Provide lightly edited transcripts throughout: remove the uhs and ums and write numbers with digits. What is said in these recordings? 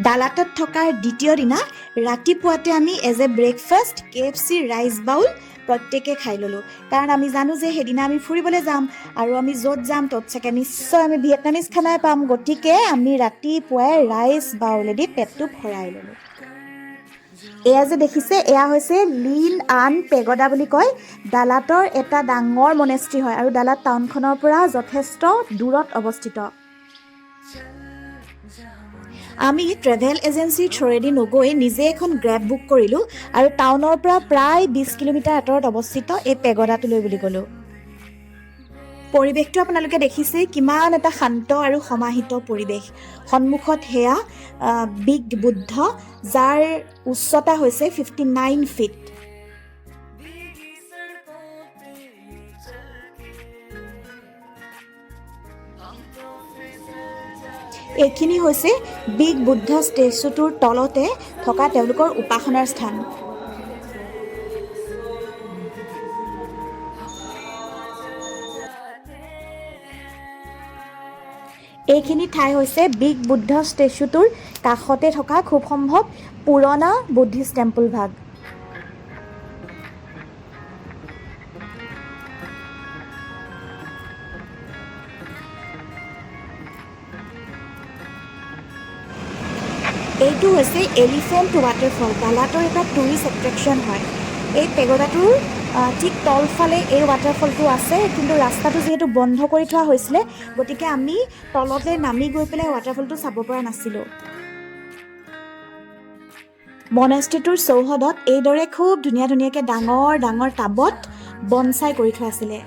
ডালাটত থকাৰ দ্বিতীয় দিনা ৰাতিপুৱাতে আমি as a breakfast KFC rice bowl প্ৰত্যেকে খাই ল'লোঁ। কাৰণ আমি জানো যে সেইদিনা আমি ফুৰিবলৈ যাম আৰু আমি য'ত যাম ত'ত চাগে নিশ্চয় আমি ভিয়েটনামিজ খানাই পাম। গতিকে আমি ৰাতিপুৱাই ৰাইচ বাউলেদি পেটটো ভৰাই ল'লোঁ। এয়া যে দেখিছে, এয়া হৈছে লিন আন পেগডা বুলি কয়। ডালাটৰ এটা ডাঙৰ মনেষ্ট্ৰী হয় আৰু ডালাট টাউনখনৰ পৰা যথেষ্ট দূৰত অৱস্থিত। আমি ট্ৰেভেল এজেঞ্চিৰ থ্ৰুৱেদি নগৈ নিজে এখন গ্ৰেব বুক কৰিলোঁ আৰু টাউনৰ পৰা প্ৰায় 20 কিলোমিটাৰ আঁতৰত অৱস্থিত এই পেগডাটোলৈ বুলি গ'লোঁ। পৰিৱেশটো আপোনালোকে দেখিছেই, কিমান এটা শান্ত আৰু সমাহিত পৰিৱেশ। সন্মুখত সেয়া বিগ বুদ্ধ, যাৰ উচ্চতা হৈছে 59 ফিট। এইখিনি হৈছে বিগ বুদ্ধ ষ্টেচুটোৰ তলতে থকা তেওঁলোকৰ উপাসনাৰ স্থান। এইখিনি ঠাই হৈছে বিগ বুদ্ধ ষ্টেচুটোৰ কাষতে থকা খুব সম্ভৱ পুৰণা বুদ্ধিষ্ট টেম্পল ভাগ। এইটো হৈছে এলিফেণ্ট ৱাটাৰফল, ডালাটৰ এটা টুৰিষ্ট এট্ৰেকশ্যন হয়। এই পেগডাটোৰ ঠিক তলফালে এই ৱাটাৰফলটো আছে, কিন্তু ৰাস্তাটো যিহেতু বন্ধ কৰি থোৱা হৈছিলে গতিকে আমি তলতে নামি গৈ পেলাই ৱাটাৰফলটো চাব পৰা নাছিলোঁ। মনেষ্ট্ৰীটোৰ চৌহদত এইদৰে খুব ধুনীয়া ধুনীয়াকৈ ডাঙৰ ডাঙৰ টাবত বনচাই কৰি থোৱা আছিলে।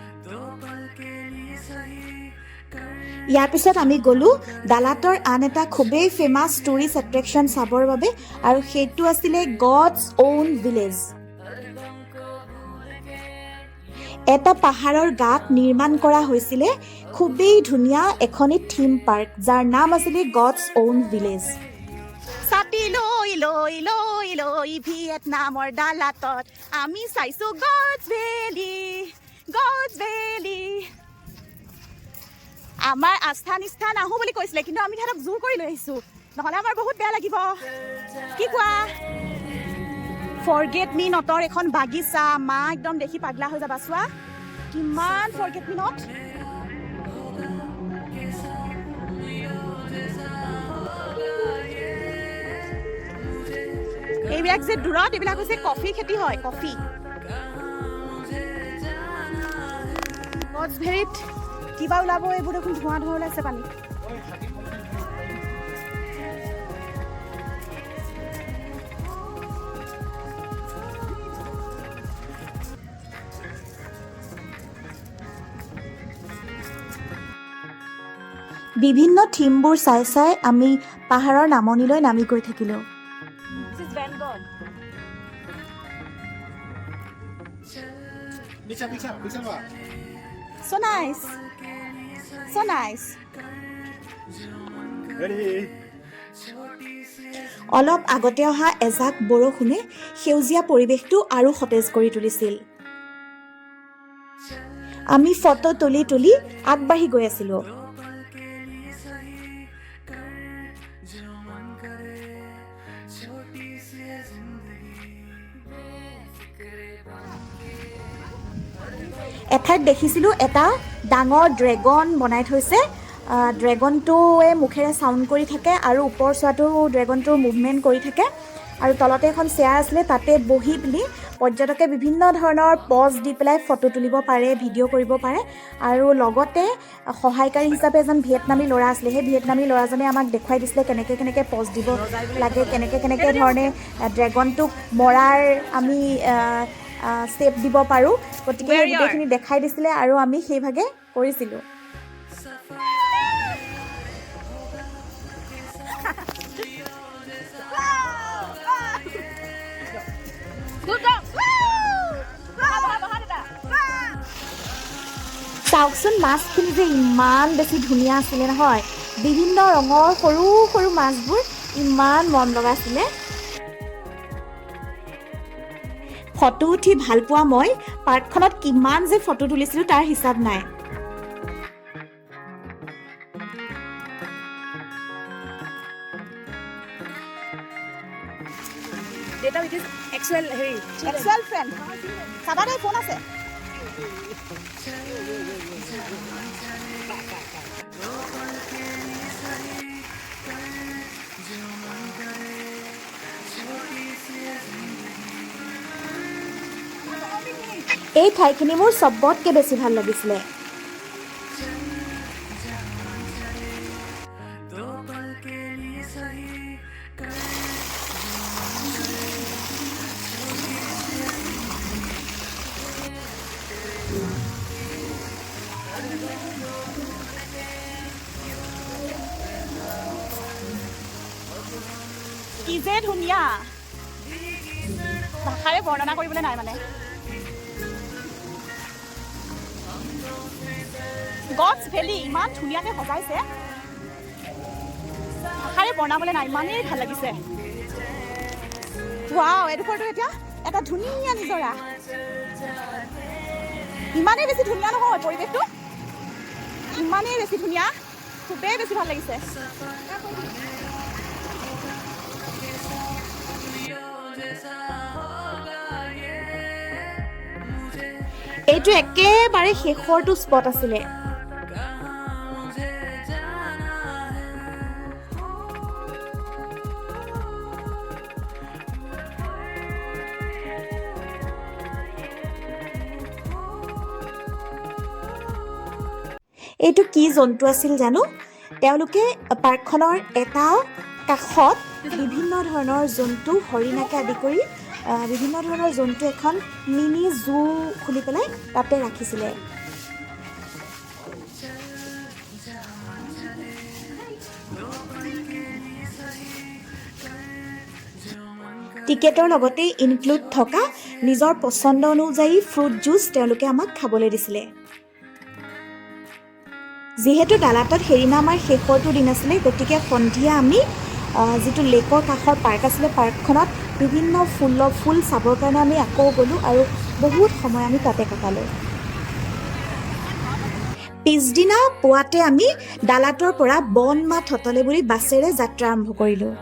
ইয়াৰ পিছত আমি গ'লোঁ ডালাটৰ আন এটা খুবেই ফেমাছ টুৰিষ্ট এট্ৰেকশ্যন চাবৰ বাবে, আৰু সেইটো আছিলে গডছ অউন ভিলেজ। এটা পাহাৰৰ গাত নিৰ্মাণ কৰা হৈছিলে খুবেই ধুনীয়া এখনি থিম পাৰ্ক, যাৰ নাম আছিলে গডছ অউন ভিলেজ। ছাতি লৈ লৈ লৈ লৈ ভিয়েটনামৰ ডালাটত আমি চাইছোঁ গডছভেলি, গডছভেলি। আমাৰ আস্থা নিষ্ঠা নাহোঁ বুলি কৈছিলে, কিন্তু আমি তাহাঁতক জোৰ কৰি লৈ আহিছোঁ, নহ'লে আমাৰ বহুত বেয়া লাগিব। কি কোৱা? ফৰগেট মি নটৰ এখন বাগিচা, মা একদম দেখি পাগলা হৈ যাবা। চোৱা কিমান ফৰগেট মি নট। এইবিলাক যে দূৰত, এইবিলাক হৈছে কফি খেতি হয়, কফি। গডছভেলিত কিবা ওলাব, এইবোৰ দেখোন ধোঁৱা ধোঁৱা ওলাইছে পানী। বিভিন্ন থিমবোৰ চাই চাই আমি পাহাৰৰ নামনিলৈ নামি গৈ থাকিলোঁ। So nice. So nice. অলপ আগতে অহা এজাক বৰষুণে সেউজীয়া পৰিৱেশটো আৰু সতেজ কৰি তুলিছিল। আমি ফটো তুলি তুলি আগবাঢ়ি গৈ আছিলোঁ। এঠাইত দেখিছিলোঁ এটা ডাঙৰ ড্ৰেগন বনাই থৈছে। ড্ৰেগনটোৱে মুখেৰে চাউণ্ড কৰি থাকে আৰু ওপৰ চোৱাটো ড্ৰেগনটোৰ মুভমেণ্ট কৰি থাকে, আৰু তলতে এখন চেয়াৰ আছিলে, তাতে বহি পিনি পৰ্যটকে বিভিন্ন ধৰণৰ পজ দি পেলাই ফটো তুলিব পাৰে, ভিডিঅ' কৰিব পাৰে। আৰু লগতে সহায়কাৰী হিচাপে এজন ভিয়েটনামী ল'ৰা আছিলে, সেই ভিয়েটনামী ল'ৰাজনে আমাক দেখুৱাই দিছিলে কেনেকৈ কেনেকৈ পজ দিব লাগে, কেনেকৈ ধৰণে ড্ৰেগনটোক মৰাৰ আমি ষ্টেপ দিব পাৰোঁ। গতিকে গোটেইখিনি দেখাই দিছিলে আৰু আমি সেইভাগে কৰিছিলোঁ। চাওকচোন, মাছখিনি যে ইমান বেছি ধুনীয়া আছিলে নহয়, বিভিন্ন ৰঙৰ সৰু সৰু মাছবোৰ ইমান মন লগা আছিলে। ফটো উঠি ভাল পোৱা মই পাৰ্কখনত কিমান যে ফটো তুলিছিলোঁ তাৰ হিচাপ নাই। Data it is actual hey. Actual friend. Sabare phone আছে. এই ঠাইখিনি মোৰ সবতকে বেছি ভাল লাগিছিলে কি যে ধুনীয়া ভাষাৰে বৰ্ণনা কৰিবলৈ নাই মানে গডছ ভেলি ইমান ধুনীয়াকৈ সজাইছে ভাষাৰে বনাবলৈ নাই ইমানেই ভাল লাগিছে ৱাও এডোখৰটো এতিয়া এটা ধুনীয়া নিজৰা ইমানেই বেছি ধুনীয়া নহয় পৰিৱেশটো ইমানেই বেছি ধুনীয়া খুবেই বেছি ভাল লাগিছে এইটো একেবাৰে শেষৰটো স্পট আছিলে এইটো কি জন্তু আছিল জানো তেওঁলোকে পাৰ্কখনৰ এটা কাষত বিভিন্ন ধৰণৰ জন্তু হৰিণাকে আদি কৰি বিভিন্ন ধৰণৰ জন্তু এখন মিনি জু খুলি পেলাই তাতে ৰাখিছিলে টিকেটৰ লগতে ইনক্লুড থকা নিজৰ পছন্দ অনুযায়ী ফ্ৰুট জুচ তেওঁলোকে আমাক খাবলৈ দিছিলে যিহেতু ডালাটত সেইদিনা আমাৰ শেষৰটো দিন আছিলে গতিকে সন্ধিয়া আমি যিটো লেকৰ কাষৰ পাৰ্ক আছিলে পাৰ্কখনত বিভিন্ন ফুল চাবৰ কাৰণে আমি আকৌ গ'লোঁ আৰু বহুত সময় আমি তাতে কটালোঁ পিছদিনা পুৱাতে আমি ডালাটৰ পৰা বনমাথ হতলে বুলি বাছেৰে যাত্ৰা আৰম্ভ কৰিলোঁ